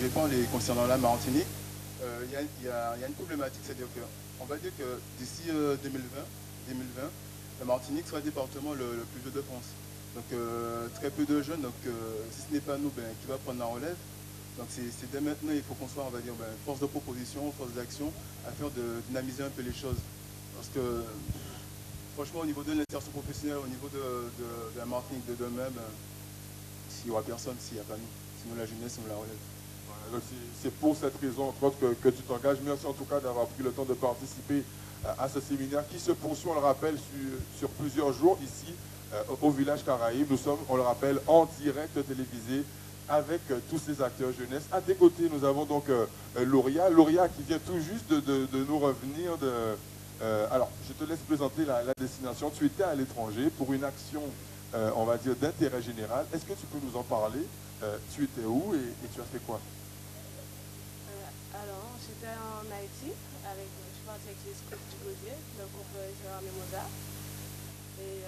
je vais prendre concernant la Martinique. Il y a une problématique, c'est-à-dire qu'on va dire que d'ici 2020, la Martinique sera le département le plus vieux de France. Donc très peu de jeunes, donc si ce n'est pas nous qui va prendre la relève. Donc c'est dès maintenant, il faut qu'on soit, on va dire, force de proposition, force d'action, afin de dynamiser un peu les choses. Parce que franchement, au niveau de l'insertion professionnelle, au niveau de la Martinique de demain, s'il n'y aura personne, s'il n'y a pas nous. Sinon la jeunesse, on la relève. Voilà, c'est pour cette raison, entre autres, que tu t'engages. Merci en tout cas d'avoir pris le temps de participer à ce séminaire qui se poursuit, on le rappelle, sur plusieurs jours ici au village Caraïbe. Nous sommes, on le rappelle, en direct télévisé avec tous ces acteurs jeunesse. À tes côtés, nous avons donc Lauria. Lauria qui vient tout juste de nous revenir de... alors, je te laisse présenter la destination. Tu étais à l'étranger pour une action, on va dire, d'intérêt général. Est-ce que tu peux nous en parler? Tu étais où et tu as fait quoi? Alors, j'étais en Haïti, je suis partie avec les scouts du Gosier, le groupe Gérard Mimosa. Et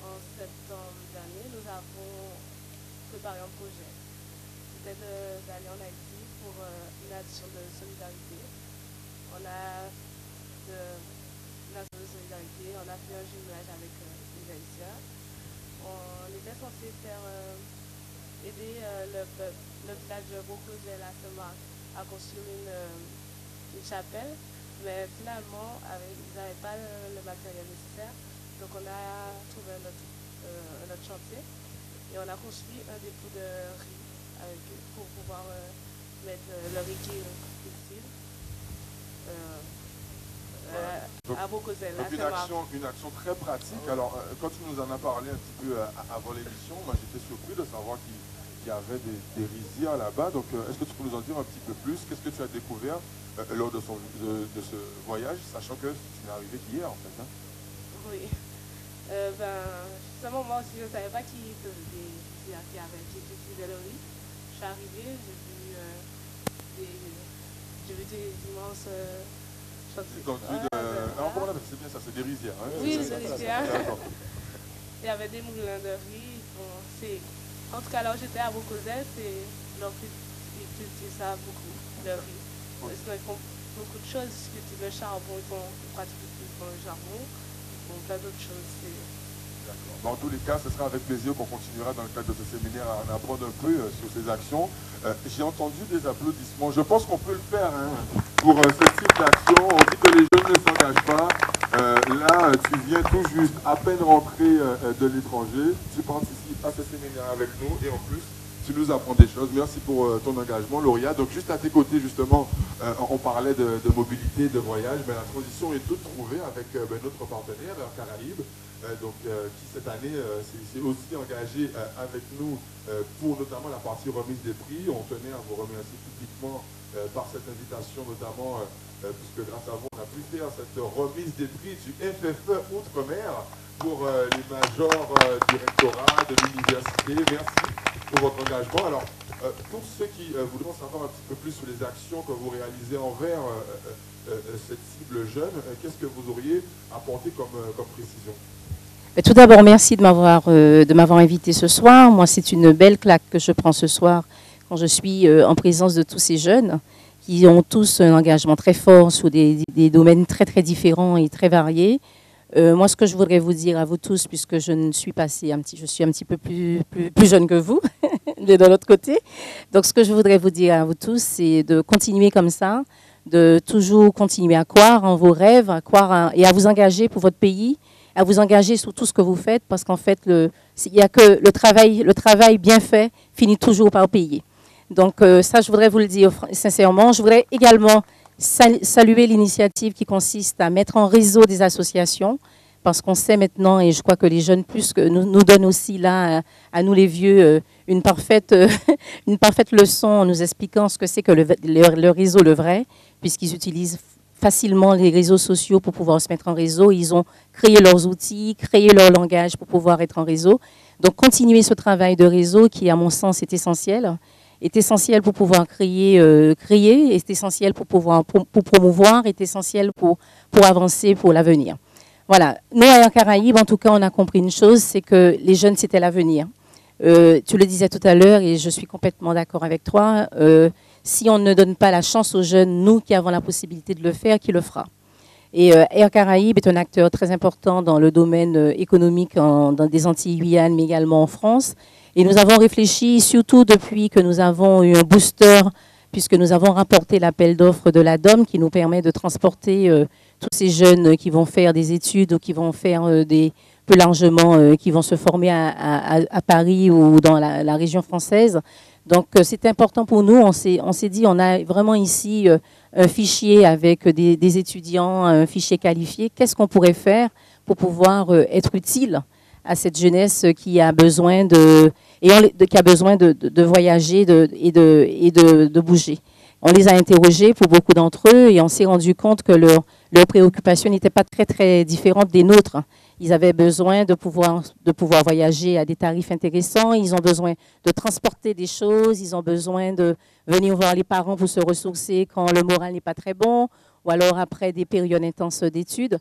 en septembre dernier, nous avons préparé un projet. C'était d'aller en Haïti pour une action de solidarité. On a une action de solidarité, on a fait un jumelage avec les Haïtiens. On était censé aider le village de Beaucosel à Saint-Marc à construire une chapelle, mais finalement, ils n'avaient pas le matériel nécessaire. Donc on a trouvé un autre chantier et on a construit un dépôt de riz avec eux pour pouvoir mettre le riz qui est utile à Beaucosel. Donc une action très pratique. Alors, quand tu nous en as parlé un petit peu avant l'émission, moi j'étais surpris de savoir qu'il y avait des rizières là-bas. Donc, est-ce que tu peux nous en dire un petit peu plus? Qu'est-ce que tu as découvert lors de ce voyage, sachant que tu n'es arrivé qu'hier en fait, hein? Oui. Justement, moi aussi, je ne savais pas qui utilisait le riz. Je suis arrivée, j'ai vu des immenses chantiers. C'est bien ça, c'est des rizières. Hein? Oui, des rizières. Il y avait des moulins de riz. En tout cas, là où j'étais à Beaucosel, ils cultivent ça beaucoup, le riz. Parce qu'ils font beaucoup de choses, ils cultivent le charbon, ils pratiquent le charbon. Plein d'autres choses. Dans tous les cas, ce sera avec plaisir qu'on continuera dans le cadre de ce séminaire à en apprendre un peu sur ces actions. J'ai entendu des applaudissements. Je pense qu'on peut le faire pour ce type d'action. On dit que les jeunes ne s'engagent pas. Là, tu viens tout juste à peine rentré de l'étranger. Tu participes à ce séminaire avec nous et en plus, tu nous apprends des choses. Merci pour ton engagement, Lauria. Donc, juste à tes côtés, justement, on parlait de mobilité, de voyage, mais la transition est toute trouvée avec notre partenaire, Caraïbes, qui cette année s'est aussi engagé avec nous pour notamment la partie remise des prix. On tenait à vous remercier publiquement par cette invitation, notamment puisque grâce à vous, on a pu faire cette remise des prix du FFE Outre-mer pour les majors du rectorat, de l'université. Merci pour votre engagement. Alors, pour ceux qui voudront savoir un petit peu plus sur les actions que vous réalisez envers cette cible jeune, qu'est-ce que vous auriez apporté comme précision? Tout d'abord, merci de m'avoir invité ce soir. Moi, c'est une belle claque que je prends ce soir quand je suis en présence de tous ces jeunes qui ont tous un engagement très fort sur des domaines très, très différents et très variés. Moi, ce que je voudrais vous dire à vous tous, puisque je suis je suis un petit peu plus jeune que vous, mais de l'autre côté. Donc, ce que je voudrais vous dire à vous tous, c'est de continuer comme ça, de toujours continuer à croire en vos rêves, et à vous engager pour votre pays, à vous engager sur tout ce que vous faites, parce qu'en fait, il y a que le travail bien fait finit toujours par payer. Donc, ça, je voudrais vous le dire sincèrement. Je voudrais également saluer l'initiative qui consiste à mettre en réseau des associations, parce qu'on sait maintenant, et je crois que les jeunes plus que nous donnent aussi là, à nous les vieux, une parfaite leçon en nous expliquant ce que c'est que le réseau, le vrai, puisqu'ils utilisent facilement les réseaux sociaux pour pouvoir se mettre en réseau. Ils ont créé leurs outils, créé leur langage pour pouvoir être en réseau. Donc, continuer ce travail de réseau qui, à mon sens, est essentiel pour pouvoir créer, est essentiel pour pouvoir pour promouvoir, est essentiel pour avancer pour l'avenir. Voilà. Nous, à Caraïbes, en tout cas, on a compris une chose, c'est que les jeunes, c'était l'avenir. Tu le disais tout à l'heure et je suis complètement d'accord avec toi. Si on ne donne pas la chance aux jeunes, nous qui avons la possibilité de le faire, qui le fera? Et Air Caraïbes est un acteur très important dans le domaine économique dans des Antilles-Guyane, mais également en France. Et nous avons réfléchi, surtout depuis que nous avons eu un booster, puisque nous avons rapporté l'appel d'offres de la DOM qui nous permet de transporter tous ces jeunes qui vont faire des études ou qui vont faire plus largement, qui vont se former à Paris ou dans la région française. Donc, c'est important pour nous. On s'est dit, on a vraiment ici un fichier avec des étudiants, un fichier qualifié. Qu'est-ce qu'on pourrait faire pour pouvoir être utile à cette jeunesse qui a besoin qui a besoin de voyager et de bouger? On les a interrogés pour beaucoup d'entre eux et on s'est rendu compte que leurs préoccupations n'étaient pas très, très différentes des nôtres. Ils avaient besoin de pouvoir voyager à des tarifs intéressants. Ils ont besoin de transporter des choses. Ils ont besoin de venir voir les parents pour se ressourcer quand le moral n'est pas très bon ou alors après des périodes intenses d'études.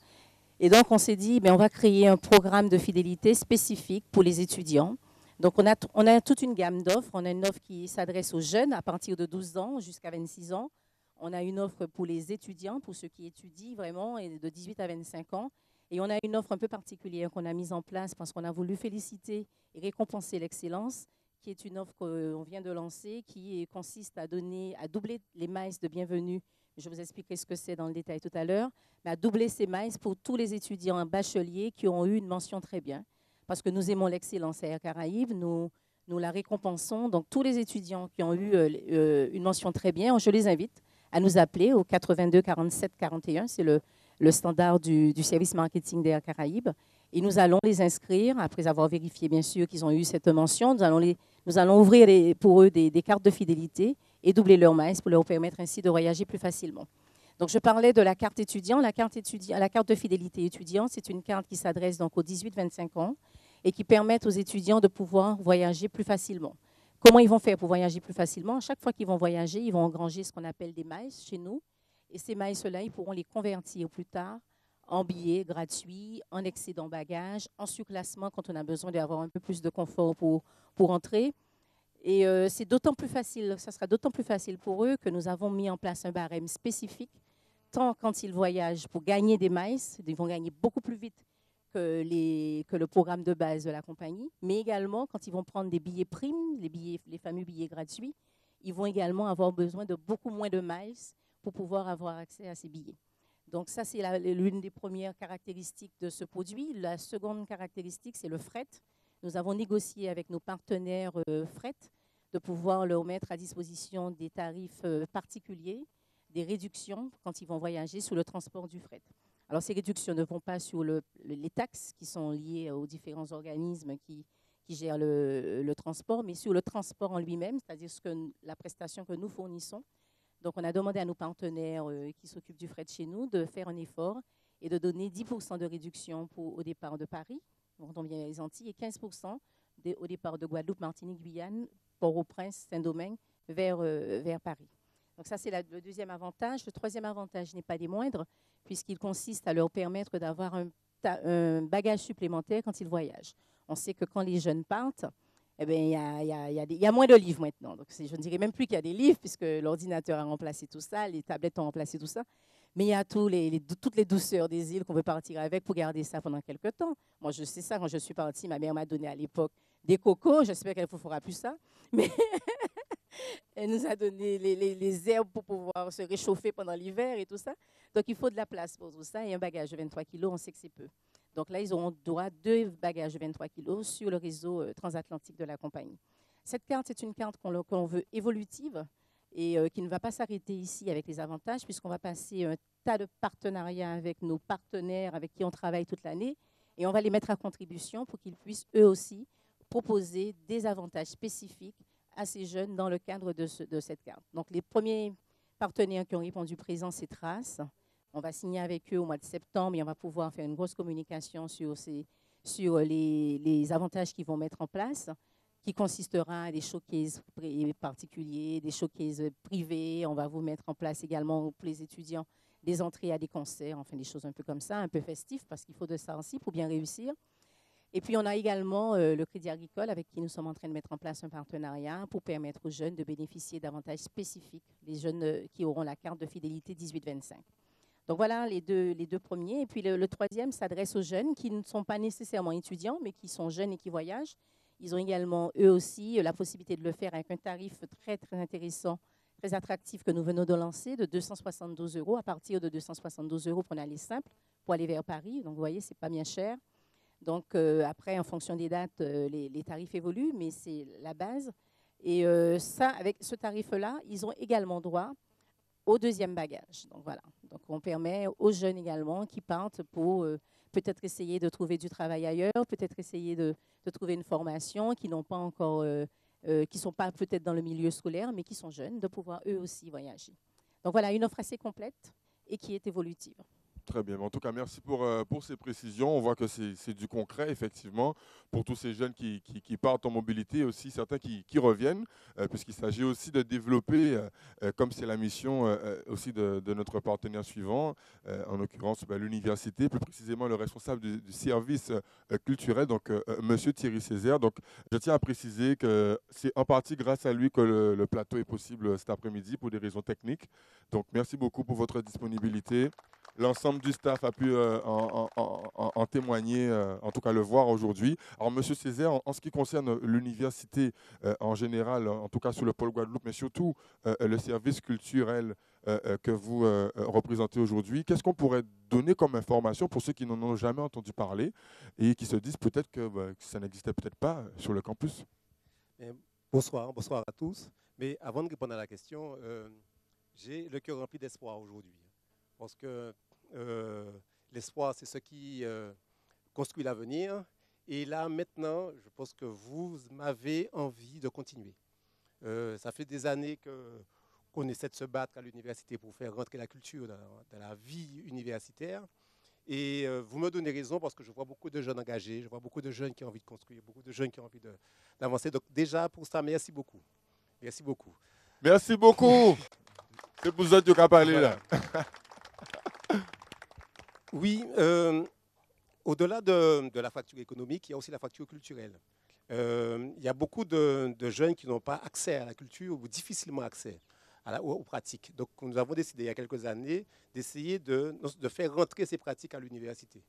Et donc, on s'est dit, on va créer un programme de fidélité spécifique pour les étudiants. Donc, on a toute une gamme d'offres. On a une offre qui s'adresse aux jeunes à partir de 12 ans jusqu'à 26 ans. On a une offre pour les étudiants, pour ceux qui étudient vraiment, et de 18 à 25 ans. Et on a une offre un peu particulière qu'on a mise en place parce qu'on a voulu féliciter et récompenser l'excellence, qui est une offre qu'on vient de lancer, qui consiste à doubler les miles de bienvenue. Je vous expliquerai ce que c'est dans le détail tout à l'heure, mais à doubler ces miles pour tous les étudiants bacheliers qui ont eu une mention très bien. Parce que nous aimons l'excellence à Air Caraïbes, nous la récompensons. Donc, tous les étudiants qui ont eu une mention très bien, je les invite à nous appeler au 82 47 41. C'est le standard du service marketing d'Air Caraïbes. Et nous allons les inscrire, après avoir vérifié bien sûr qu'ils ont eu cette mention. Nous allons ouvrir pour eux des cartes de fidélité et doubler leur miles pour leur permettre ainsi de voyager plus facilement. Donc, je parlais de la carte étudiant. La carte de fidélité étudiant, c'est une carte qui s'adresse donc aux 18-25 ans et qui permet aux étudiants de pouvoir voyager plus facilement. Comment ils vont faire pour voyager plus facilement? À chaque fois qu'ils vont voyager, ils vont engranger ce qu'on appelle des miles chez nous. Et ces miles-là, ils pourront les convertir plus tard en billets gratuits, en excédent bagage, en surclassement quand on a besoin d'avoir un peu plus de confort pour entrer. Et c'est d'autant plus facile, ça sera d'autant plus facile pour eux que nous avons mis en place un barème spécifique, tant quand ils voyagent pour gagner des miles, ils vont gagner beaucoup plus vite que le programme de base de la compagnie, mais également quand ils vont prendre des billets primes, les fameux billets gratuits, ils vont également avoir besoin de beaucoup moins de miles pour pouvoir avoir accès à ces billets. Donc ça, c'est l'une des premières caractéristiques de ce produit. La seconde caractéristique, c'est le fret. Nous avons négocié avec nos partenaires fret de pouvoir leur mettre à disposition des tarifs particuliers, des réductions quand ils vont voyager sur le transport du fret. Alors ces réductions ne vont pas sur les taxes qui sont liées aux différents organismes qui gèrent le transport, mais sur le transport en lui-même, c'est-à-dire la prestation que nous fournissons. Donc, on a demandé à nos partenaires qui s'occupent du fret chez nous de faire un effort et de donner 10% de réduction au départ de Paris, dont on vient les Antilles, et 15% au départ de Guadeloupe, Martinique, Guyane, Port-au-Prince, Saint-Domingue, vers Paris. Donc, ça, c'est le deuxième avantage. Le troisième avantage n'est pas des moindres, puisqu'il consiste à leur permettre d'avoir un bagage supplémentaire quand ils voyagent. On sait que quand les jeunes partent, il y a moins de livres maintenant. Donc, je ne dirais même plus qu'il y a des livres, puisque l'ordinateur a remplacé tout ça, les tablettes ont remplacé tout ça. Mais il y a toutes les douceurs des îles qu'on peut partir avec pour garder ça pendant quelques temps. Moi, je sais ça, quand je suis partie, ma mère m'a donné à l'époque des cocos. J'espère qu'elle ne vous fera plus ça. Mais elle nous a donné les herbes pour pouvoir se réchauffer pendant l'hiver et tout ça. Donc, il faut de la place pour tout ça. Et un bagage de 23 kilos, on sait que c'est peu. Donc là, ils auront droit à 2 bagages de 23 kilos sur le réseau transatlantique de la compagnie. Cette carte, c'est une carte qu'on veut évolutive et qui ne va pas s'arrêter ici avec les avantages, puisqu'on va passer un tas de partenariats avec nos partenaires avec qui on travaille toute l'année et on va les mettre à contribution pour qu'ils puissent eux aussi proposer des avantages spécifiques à ces jeunes dans le cadre de cette carte. Donc les premiers partenaires qui ont répondu présent, c'est Trace. On va signer avec eux au mois de septembre et on va pouvoir faire une grosse communication sur les avantages qu'ils vont mettre en place, qui consistera à des showcases particuliers, des showcases privés. On va vous mettre en place également pour les étudiants des entrées à des concerts, enfin des choses un peu comme ça, un peu festives, parce qu'il faut de ça aussi pour bien réussir. Et puis, on a également le Crédit Agricole avec qui nous sommes en train de mettre en place un partenariat pour permettre aux jeunes de bénéficier d'avantages spécifiques, les jeunes qui auront la carte de fidélité 18-25. Donc voilà les deux premiers. Et puis le troisième s'adresse aux jeunes qui ne sont pas nécessairement étudiants, mais qui sont jeunes et qui voyagent. Ils ont également, eux aussi, la possibilité de le faire avec un tarif très, très intéressant, très attractif que nous venons de lancer, de 272 €. À partir de 272 € pour aller simple, pour aller vers Paris. Donc, vous voyez, ce n'est pas bien cher. Donc, après, en fonction des dates, les tarifs évoluent, mais c'est la base. Et ça, avec ce tarif-là, ils ont également droit au deuxième bagage. Donc, voilà. Donc, on permet aux jeunes également qui partent pour peut-être essayer de trouver du travail ailleurs, peut-être essayer de trouver une formation, qui n'ont pas encore, qui ne sont pas peut-être dans le milieu scolaire, mais qui sont jeunes, de pouvoir eux aussi voyager. Donc, voilà, une offre assez complète et qui est évolutive. Très bien. En tout cas, merci pour ces précisions. On voit que c'est du concret, effectivement, pour tous ces jeunes qui partent en mobilité et aussi certains qui reviennent, puisqu'il s'agit aussi de développer, comme c'est la mission aussi de notre partenaire suivant, en l'occurrence l'université, plus précisément le responsable du service culturel, donc Monsieur Thierry Césaire. Donc, je tiens à préciser que c'est en partie grâce à lui que le plateau est possible cet après-midi pour des raisons techniques. Donc, merci beaucoup pour votre disponibilité. L'ensemble du staff a pu en témoigner, en tout cas le voir aujourd'hui. Alors, Monsieur Césaire, en ce qui concerne l'université en général, en tout cas sur le pôle Guadeloupe, mais surtout le service culturel que vous représentez aujourd'hui, qu'est-ce qu'on pourrait donner comme information pour ceux qui n'en ont jamais entendu parler et qui se disent peut-être que ça n'existait peut-être pas sur le campus? Bonsoir à tous. Mais avant de répondre à la question, j'ai le cœur rempli d'espoir aujourd'hui. Parce que l'espoir, c'est ce qui construit l'avenir. Et là, maintenant, je pense que vous m'avez envie de continuer. Ça fait des années qu'on essaie de se battre à l'université pour faire rentrer la culture dans la vie universitaire. Et vous me donnez raison parce que je vois beaucoup de jeunes engagés, je vois beaucoup de jeunes qui ont envie de construire, beaucoup de jeunes qui ont envie d'avancer. Donc déjà, pour ça, merci beaucoup. Merci beaucoup. Merci beaucoup. C'est pour ça que tu as parlé là. Oui, au-delà de la fracture économique, il y a aussi la fracture culturelle. Il y a beaucoup de jeunes qui n'ont pas accès à la culture ou difficilement accès aux pratiques. Donc, nous avons décidé il y a quelques années d'essayer de faire rentrer ces pratiques à l'université.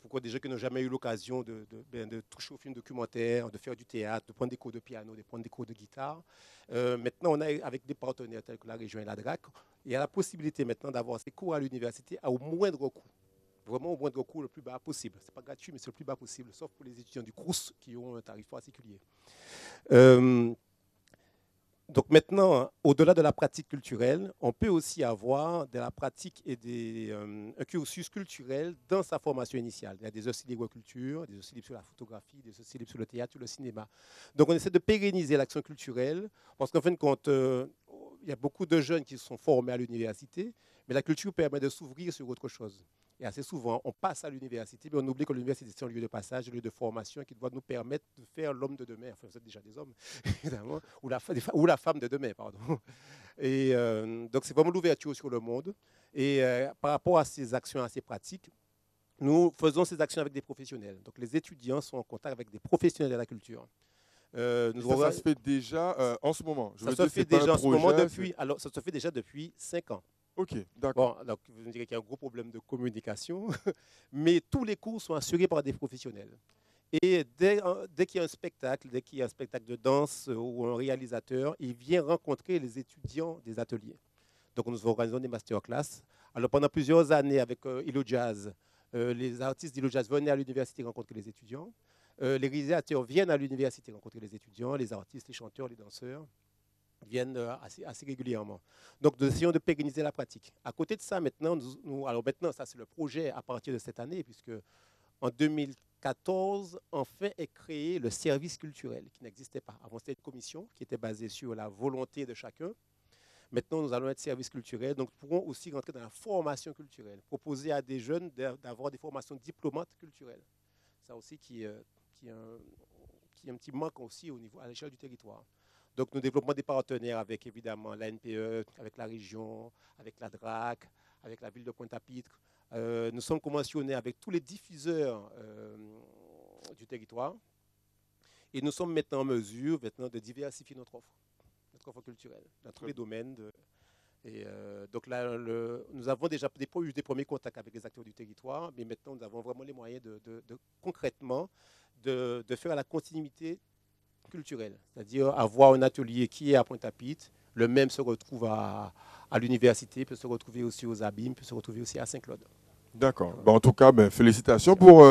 Pourquoi des gens qui n'ont jamais eu l'occasion de toucher au film documentaire, de faire du théâtre, de prendre des cours de piano, de prendre des cours de guitare. Maintenant, on a avec des partenaires tels que la région et la DRAC, il y a la possibilité maintenant d'avoir ces cours à l'université au moindre coût. Vraiment au moindre coût, le plus bas possible. Ce n'est pas gratuit, mais c'est le plus bas possible, sauf pour les étudiants du CROUS qui ont un tarif particulier. Donc maintenant, au-delà de la pratique culturelle, on peut aussi avoir de la pratique et un cursus culturel dans sa formation initiale. Il y a des heures libres culture, des heures libres sur la photographie, des heures libres sur le théâtre, sur le cinéma. Donc on essaie de pérenniser l'action culturelle parce qu'en fin de compte, il y a beaucoup de jeunes qui sont formés à l'université, mais la culture permet de s'ouvrir sur autre chose. Et assez souvent, on passe à l'université, mais on oublie que l'université, c'est un lieu de passage, un lieu de formation qui doit nous permettre de faire l'homme de demain. Enfin, vous êtes déjà des hommes, évidemment, ou la femme de demain, pardon. Et donc, c'est vraiment l'ouverture sur le monde. Et par rapport à ces actions, à ces pratiques, nous faisons ces actions avec des professionnels. Donc, les étudiants sont en contact avec des professionnels de la culture. Ça se fait déjà en ce moment. Ça se fait déjà en ce moment ça se fait déjà depuis 5 ans. Ok, d'accord. Bon, donc vous me direz qu'il y a un gros problème de communication, mais tous les cours sont assurés par des professionnels. Et dès qu'il y a un spectacle, dès qu'il y a un spectacle de danse ou un réalisateur, il vient rencontrer les étudiants des ateliers. Donc nous organisons des masterclass. Alors pendant plusieurs années avec Ilo Jazz, les artistes d'Ilo Jazz venaient à l'université rencontrer les étudiants. Les réalisateurs viennent à l'université rencontrer les étudiants, les artistes, les chanteurs, les danseurs viennent assez régulièrement. Donc, nous essayons de pérenniser la pratique. À côté de ça, maintenant, maintenant, ça c'est le projet à partir de cette année, puisque en 2014, enfin est créé le service culturel, qui n'existait pas. Avant, c'était une commission qui était basée sur la volonté de chacun. Maintenant, nous allons être service culturel, donc nous pourrons aussi rentrer dans la formation culturelle, proposer à des jeunes d'avoir des formations diplômantes culturelles. Ça aussi qui est un petit manque aussi à l'échelle du territoire. Donc, nous développons des partenaires avec, évidemment, la NPE, avec la région, avec la DRAC, avec la ville de Pointe-à-Pitre. Nous sommes conventionnés avec tous les diffuseurs du territoire. Et nous sommes maintenant en mesure de diversifier notre offre culturelle, dans tous les domaines. Donc là, nous avons déjà eu des premiers contacts avec les acteurs du territoire, mais maintenant, nous avons vraiment les moyens concrètement de faire la continuité culturelle, c'est-à-dire avoir un atelier qui est à Pointe-à-Pitre, le même se retrouve à l'université, peut se retrouver aussi aux Abîmes, peut se retrouver aussi à Saint-Claude. D'accord. En tout cas, félicitations pour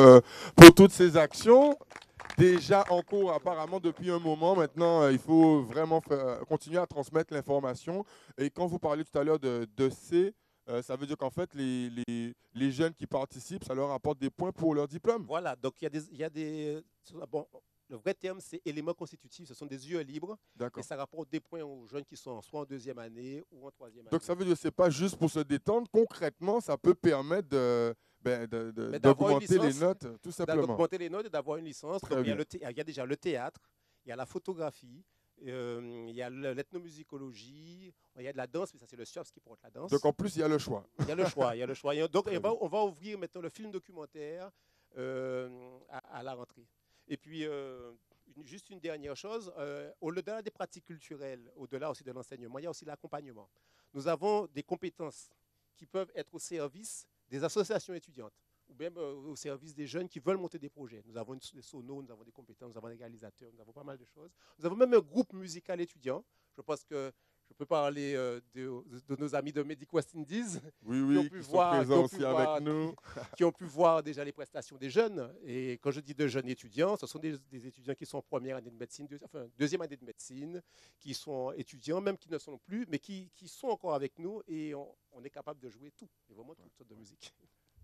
toutes ces actions. Déjà en cours apparemment depuis un moment. Maintenant, il faut vraiment continuer à transmettre l'information. Et quand vous parlez tout à l'heure de C, ça veut dire qu'en fait, les jeunes qui participent, ça leur apporte des points pour leur diplôme. Voilà, donc il y a des bon, le vrai terme, c'est éléments constitutifs. Ce sont des yeux libres. Et ça rapporte des points aux jeunes qui sont soit en deuxième année ou en troisième année. Donc ça veut dire que ce n'est pas juste pour se détendre. Concrètement, ça peut permettre d'augmenter les notes, tout simplement. D'augmenter les notes et d'avoir une licence. Il y a déjà le théâtre, il y a la photographie, il y a l'ethnomusicologie, il y a de la danse, mais ça c'est le SUAPS qui porte la danse. Donc en plus, il y a le choix. Il y a le choix. Donc on va ouvrir maintenant le film documentaire à la rentrée. Et puis, juste une dernière chose, au-delà des pratiques culturelles, au-delà aussi de l'enseignement, il y a aussi l'accompagnement. Nous avons des compétences qui peuvent être au service des associations étudiantes ou même au service des jeunes qui veulent monter des projets. Nous avons des sonos, nous avons des compétences, nous avons des réalisateurs, nous avons pas mal de choses. Nous avons même un groupe musical étudiant. Je pense que je peux parler de nos amis de Medic West Indies qui ont pu voir déjà les prestations des jeunes. Et quand je dis de jeunes étudiants, ce sont des étudiants qui sont en première année de médecine, deuxième année de médecine, qui sont étudiants, même qui ne sont plus, mais qui sont encore avec nous et on est capable de jouer tout, et vraiment toutes sortes de musique.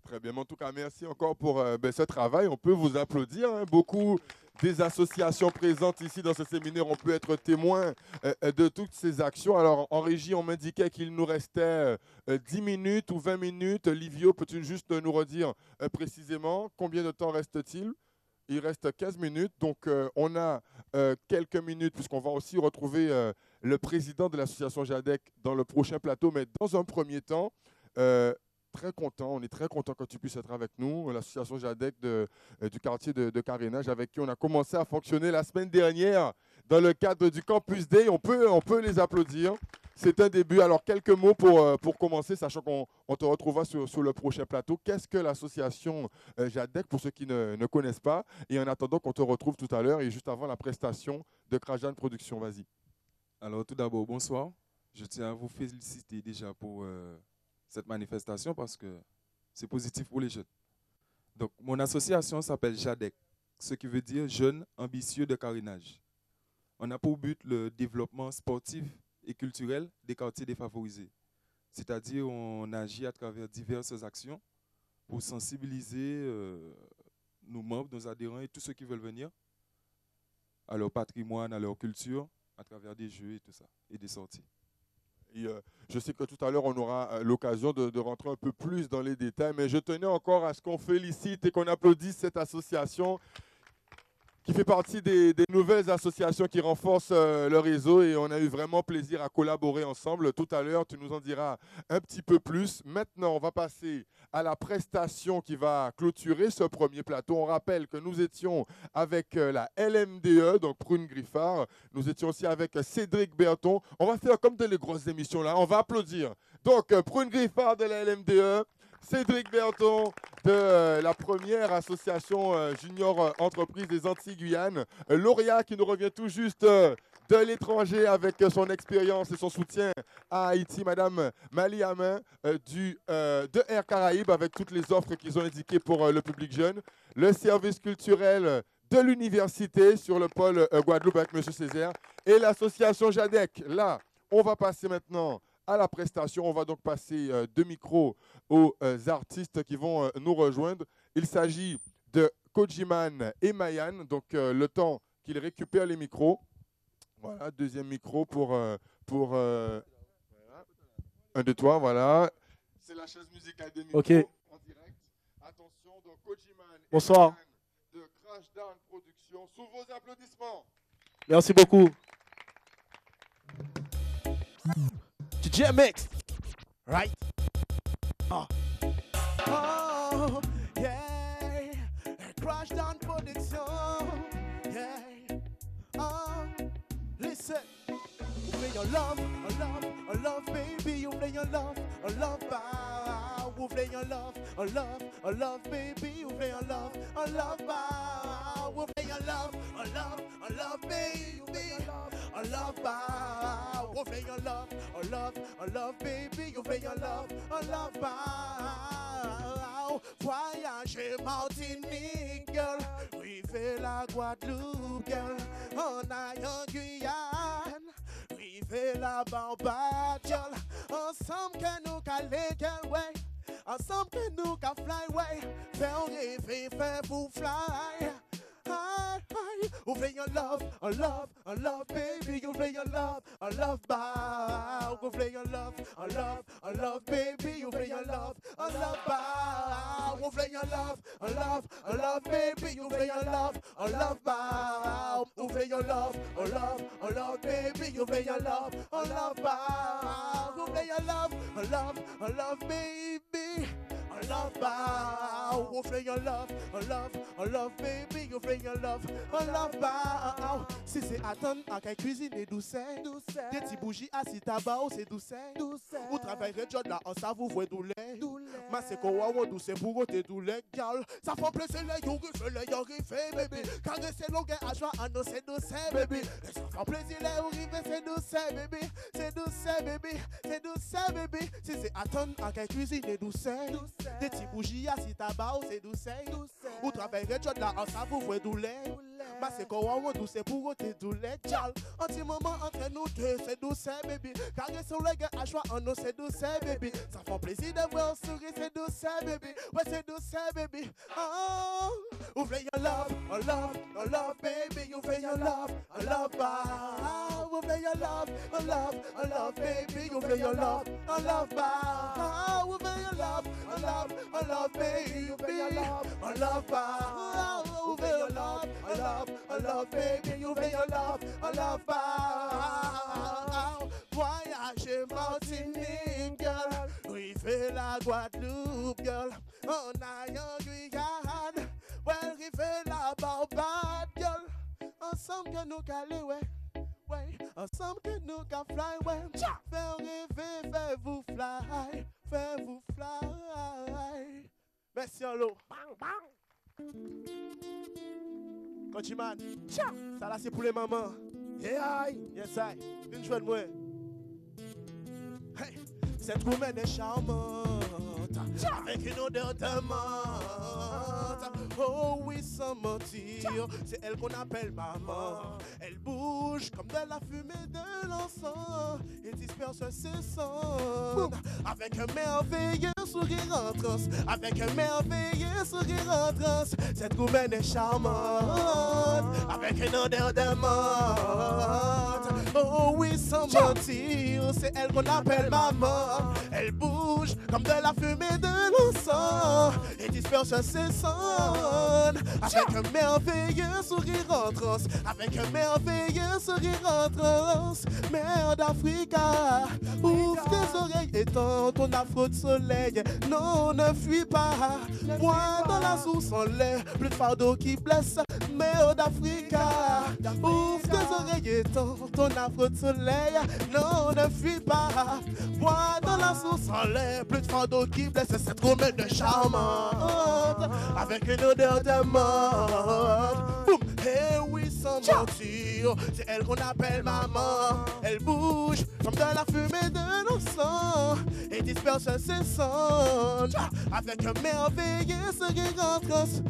Très bien. En tout cas, merci encore pour ce travail. On peut vous applaudir. Beaucoup des associations présentes ici dans ce séminaire, on peut être témoin de toutes ces actions. Alors, en régie, on m'indiquait qu'il nous restait 10 minutes ou 20 minutes. Livio, peux-tu juste nous redire précisément combien de temps reste-t-il? Il reste 15 minutes. Donc, on a quelques minutes puisqu'on va aussi retrouver le président de l'association JADEC dans le prochain plateau. Mais dans un premier temps, on est très content que tu puisses être avec nous, l'association JADEC du quartier de Carénage, avec qui on a commencé à fonctionner la semaine dernière dans le cadre du Campus Day. On peut les applaudir. C'est un début. Alors, quelques mots pour commencer, sachant qu'on te retrouvera sur le prochain plateau. Qu'est-ce que l'association JADEC, pour ceux qui ne connaissent pas? Et en attendant qu'on te retrouve tout à l'heure et juste avant la prestation de Krajan Productions. Vas-y. Alors, tout d'abord, bonsoir. Je tiens à vous féliciter déjà pour cette manifestation parce que c'est positif pour les jeunes. Donc, mon association s'appelle JADEC, ce qui veut dire Jeunes Ambitieux de Carénage. On a pour but le développement sportif et culturel des quartiers défavorisés. C'est-à-dire, on agit à travers diverses actions pour sensibiliser nos membres, nos adhérents et tous ceux qui veulent venir à leur patrimoine, à leur culture, à travers des jeux et tout ça, et des sorties. Et, je sais que tout à l'heure, on aura l'occasion de rentrer un peu plus dans les détails, mais je tenais encore à ce qu'on félicite et qu'on applaudisse cette association qui fait partie des nouvelles associations qui renforcent le réseau et on a eu vraiment plaisir à collaborer ensemble. Tout à l'heure, tu nous en diras un petit peu plus. Maintenant, on va passer à la prestation qui va clôturer ce premier plateau. On rappelle que nous étions avec la LMDE, donc Prune Griffard. Nous étions aussi avec Cédric Berton. On va faire comme dans les grosses émissions là, on va applaudir. Donc, Prune Griffard de la LMDE, Cédric Berton de la première association junior entreprise des Antilles-Guyane, lauréat qui nous revient tout juste de l'étranger avec son expérience et son soutien à Haïti, Madame Mali Amin de Air Caraïbes avec toutes les offres qu'ils ont indiquées pour le public jeune, le service culturel de l'université sur le pôle Guadeloupe avec M. Césaire et l'association JADEC. Là, on va passer maintenant à la prestation. On va donc passer deux micros aux artistes qui vont nous rejoindre. Il s'agit de Kojiman et Mayan. Donc, le temps qu'ils récupèrent les micros. Voilà, deuxième micro pour 1, 2, 3, voilà. C'est la chaise musicale des micros en direct. Attention, donc Kojiman et Bonsoir. Mayan de Crash Down Productions. Sous vos applaudissements. Merci beaucoup. DJ Mix, right? Oh, yeah. Crash Down Production. your love, a love, baby, you play your love, a love, bow. You play your love, a love, baby, you play your love, a love, bow. You play your love, a love, baby, a love, bow. You play your love, a love, baby, you play your love, a love, bow. Voyager Martinique, girl, rive la Guadeloupe, girl, en aille Guyane, rive la Barbade, girl, ensemble que nous caler, girl, way, ensemble que nous ca fly, way, faire rêver, faire pour fly. Hi, hi, ouvre your love, a love, baby, ouvre your love, a love, bow. Ouvre your love, a love, baby, ouvre your love, a love, bow. Ouvre your love, a love, baby, ouvre your love, a love, bow. Ouvre your love, a love, baby, ouvre your love, a love, bow. Ouvre your love, a love, baby. A love bow, ouvre your love, a love, baby, ouvre your love, a love bow. Si c'est attendre à qu'elle cuisine et douceur, des petits bougies assis tabac, c'est douceur. Ou travaillerez job là, en ça vous voyez douleur. Ma c'est quoi ou douce pour tes douleurs, gal. Ça fait plaisir les yogi, fais les yogi, baby. Caresser l'ongue à joie, annoncer douceur, baby. Ça fait plaisir les yogi, c'est douceur, baby. C'est douceur, baby. C'est douceur, baby. Si c'est attendre à qu'elle cuisine et douceur. Des petits bougies assis tabac, c'est douceur. Ou travaillerez job là, en ça vous voyez douleur. Ma c'est quoi ou douce pour tes douleurs, gal. Un petit moment entre nous deux, c'est douceur, baby. Caresser l'ongue à joie, annoncer douceur, baby. Ça fait plaisir de voir sourire, c'est douceur, baby. Ouais, c'est douceur, baby. Oh, ouvre your love, a love, baby. Ouvre your love, a love, bow. Ouvre your love, a love, baby. Ouvre your love, a love, bow. Ouvre your love, a love, baby. Ouvre your love, a love, bow. Ouvre your love, a love, baby. Ouvre your love, a love, bow. Voyager Martinique, girl. Rive la Guadeloupe, girl. En aille en Guyane. Ouais, rive la Barbade, girl. Ensemble que nous caler, ouais. Ouais, ensemble que nous ca fly, ouais. Faire rêver, faire vous fly. Faire vous fly. Merci en l'eau. Bang, bang. Conchiman. Ça là c'est pour les mamans. Yeah, yes, I. Une joie de moi. Hey. Cette woman est charmante, avec une odeur de menthe. Oh oui, sans mentir, c'est elle qu'on appelle maman. Elle bouge comme de la fumée de l'encens et disperse ses sons. Avec un merveilleux sourire en transe, avec un merveilleux sourire en transe. Cette woman est charmante, avec une odeur de menthe. Oh oui, sans mentir, c'est elle qu'on appelle maman. Elle bouge comme de la fumée de l'encens et disperse ses sons. Avec un merveilleux sourire en transe, avec un merveilleux sourire en transe. Mère d'Africa, ouvre tes oreilles et tends ton afro de soleil. Non, ne fuis pas, bois dans la source en lait. Plus de fardeau qui blesse. Mère d'Africa, ouvre tes oreilles et tends ton afro de soleil. Non, ne fuis pas, bois dans la source en lait. Plus de fardeau qui blesse. Cette romaine de charmante, avec une odeur de menthe. Boum. Eh oui, sans mentir, c'est elle qu'on appelle maman. Elle bouge comme de la fumée de l'encens et disperse ses sons. Avec un merveilleux sourire en transe,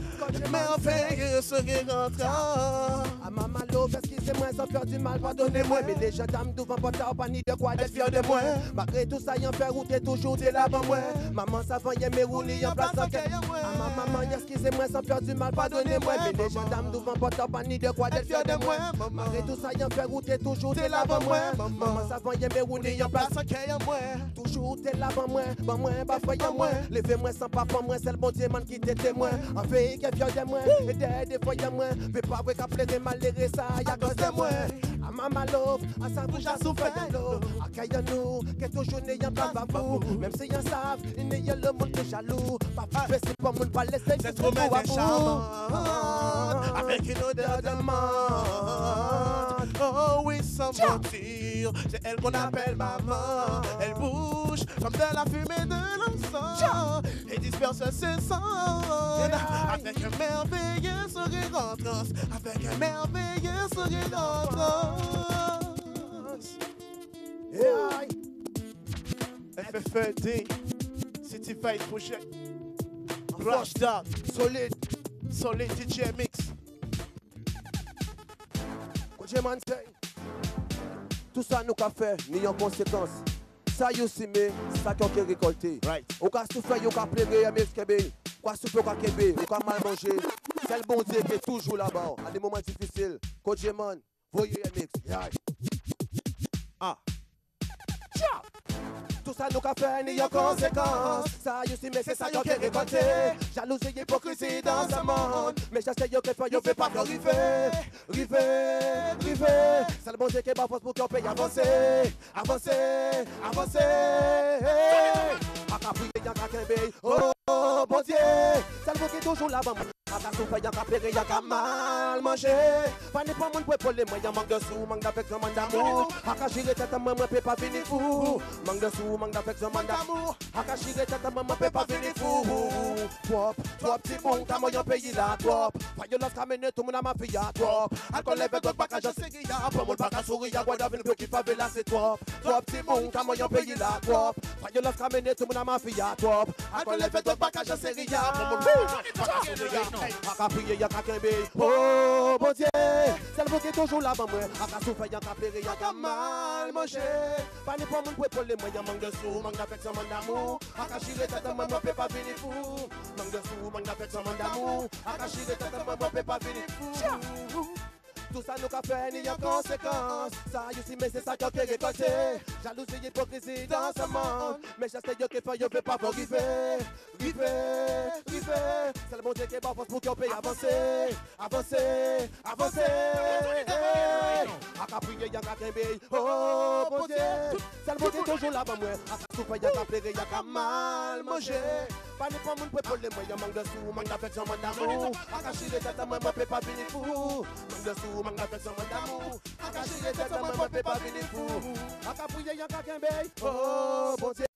merveilleux sourire en transe. Ah maman love, excusez-moi, sans faire du mal, pardonnez-moi. Mais les jeunes dames devant porteur, pas ni de quoi d'être fiers de moi. Malgré tout ça, y'en fait router toujours de là-bas moi. Maman savant y'a mes roulis en place en quête. Ah maman, excusez-moi, sans faire du mal, pardonnez-moi. Mais les jeunes dames devant porteur, pas ni de quoi d'être fiers de moi. Malgré tout ça, y'en fait router toujours de là-bas moi. Maman savant y'a mes roulis en place en quête. Toujours de là-bas moi, bah moi, bah foyer moi. Levez-moi sans papa moi, c'est le bon Dieu man qui t'est témoin. En fait, qu'est fier de moi, et des foyers moi. Mais pas vrai qu'à plaisir malheureux ça, y'a cause de moi. À maman love, à ça bouge à souffrir de l'eau. À Kayano, que toujours n'ayant pas babou. Même si y'en savent, il n'y a le monde que jaloux. Pas fait, c'est pas mon pas laisser. Cette romaine est charmante, avec une odeur de menthe. Oh oui, sans mentir. voiture, c'est elle qu'on appelle maman. Elle bouge comme de la fumée de l'encens et disperse ses cendres avec un merveilleux sourire en transe, avec un merveilleux sourire en transe. FFD, City Fight Project, Flash Dog, Solid DJ Mix. Coach say, tout ça nous qu'a fait, ni en conséquence. Ça y aussi, mais ça qu'on peut récolter. Right. Ou qu'a souffert, ou qu'a pleuré, mais kebe. Quoi souffert, ou qu'a kebe, ou qu'a mal mangé. C'est le bon Dieu qui est toujours là-bas. À des moments difficiles. Coach Man, voyez mix. Ah. Tout ça nous qu'a fait, ni en conséquence. Ça y aussi, mais c'est ça qu'on peut récolter. Jalousie, hypocrisie dans ce monde. Mais j'essaie de faire, je fais pas pour river. C'est le bon Dieu qui est ma force pour qu'on paye avancer. Avancer. A ka priye, y'a ka kembe. Oh, bon Dieu. C'est le bon qui est toujours là-bas. A ka souffrir, y'a ka pleurer, y'a ka mal manger. Pas n'importe mon pour les moyens, manque de sous, manque d'affection, manque d'amour. A ka chirer tête à maman, peut pas finir fou. Manque de sous, manque d'affection, manque d'amour. A ka chirer tête à maman, peut pas finir fou. Trop petit bon, t'as moyen pays là, trop. Violence qu'a mené tout le monde à ma fille, trop. Alcool lève, donc pas qu'à j'en sais qu'il y a. Pas mon pas qu'à sourire, y'a quoi d'avine, qui fa là, c'est trop. Trop petit bon, t'as moyen pays là, trop. Violence qu'a mené tout le monde à ma fille, trop. Alcool lève, donc pas qu'à j'en sais qu'il y a. Pas mon pas qu'à sourire, a ka priye, y'a ka kembe. Oh, bon Dieu. C'est le bon qui est toujours là-bas, moi. A ka souffrir, y'a ka pleurer, y'a ka mal manger. Pas n'importe mon pour les moyens, manque de sous, manque d'affection, manque d'amour. A ka chirer tête à maman, peut pas finir fou. Manque de sous, manque d'affection, manque d'amour. A ka chirer tête à maman, peut pas finir fou. Tout ça nous qu'a fait, ni en conséquence. Ça y aussi, mais c'est ça qu'on peut récolter. Jalousie, hypocrisie dans ce monde. Mais j'essaie de faire, je veux pas pour river. C'est le bon Dieu qui est pas force pour qu'on puisse avancer. A ka priye, y'a ka kembe. Oh, bon Dieu. C'est le bon qui est toujours là-bas, moi. A ka souffrir, y'a ka pleurer, y'a ka mal manger. Pas n'importe mon pour les moyens, manque de sous, manque d'affection, manque d'amour. A ka chirer tête à maman, peut pas finir fou. Manque de sous, manque d'affection, manque d'amour. A ka chirer tête à maman, peut pas finir fou. A ka priye, y'a ka kembe. Oh, bon Dieu.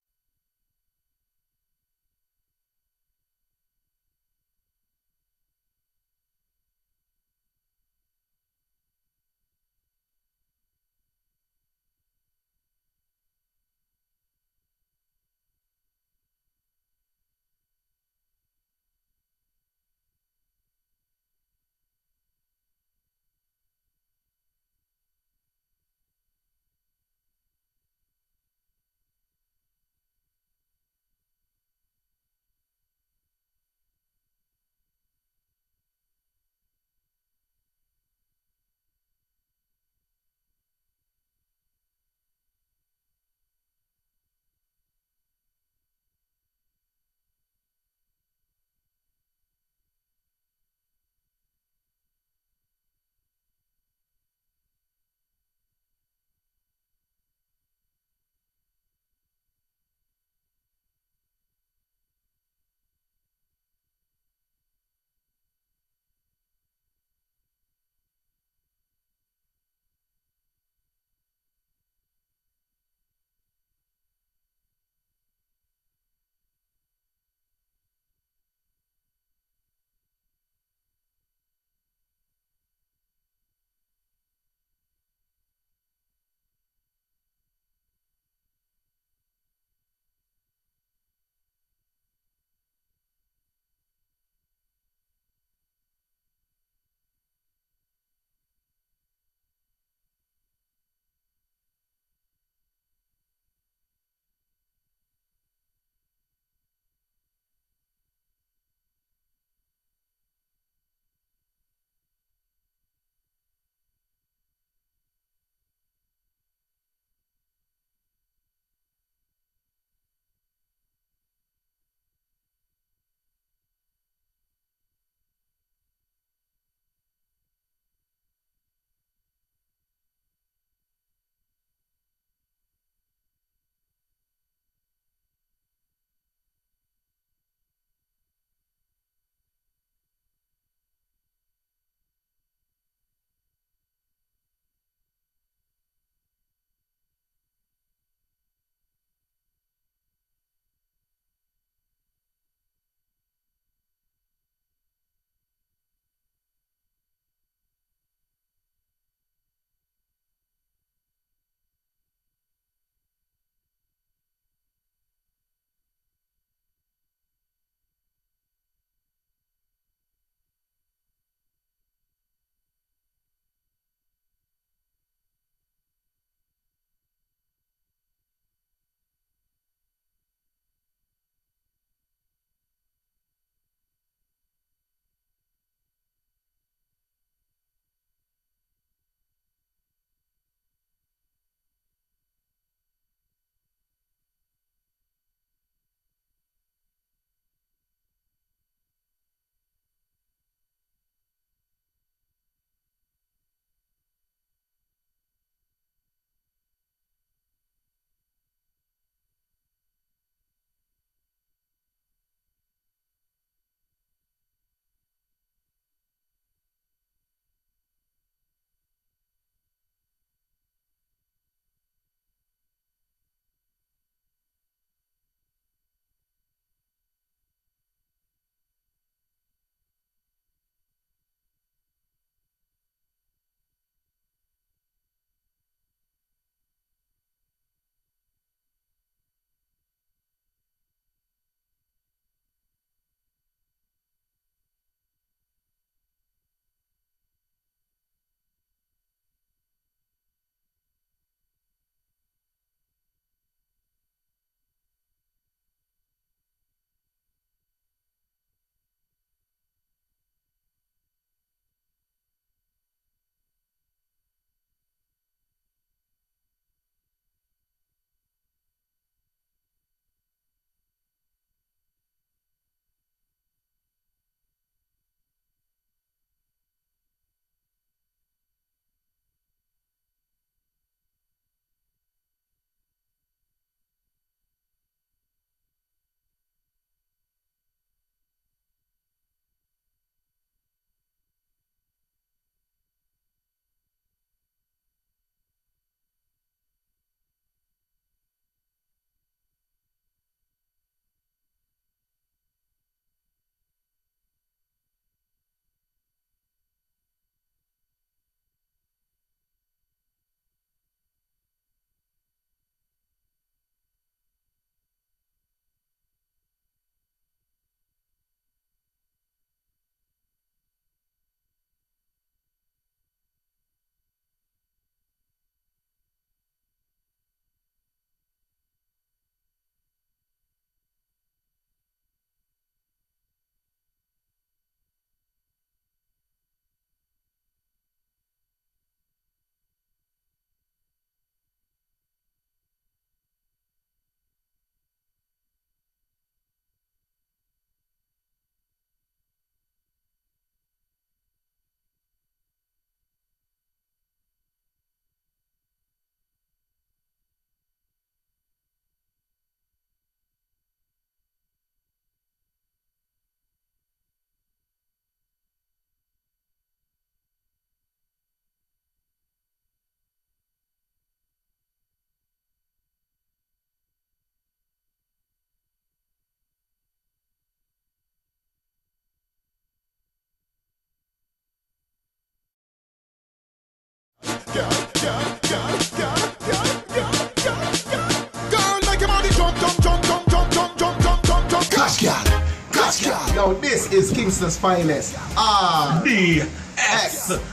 Yo, this is Kingston's finest. RDX.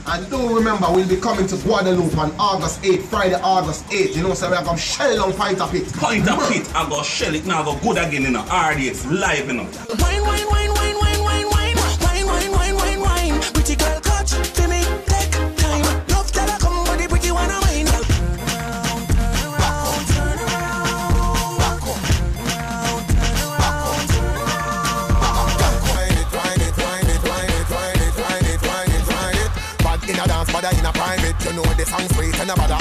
And do remember, we'll be coming to Guadeloupe on August 8th, Friday, August 8th. You know, so we're going to shell on Point of Pit. Point of Pit, I go shell it now, go good again, you know. RDX live, you know. Wine, wine, wine, wine, wine, wine, wine. Wine, wine, wine, wine, wine. Pretty girl, catch, to me, take time. Love that I come, but the pretty one I wine. In a dance, but in a private, you know the song sweet and about the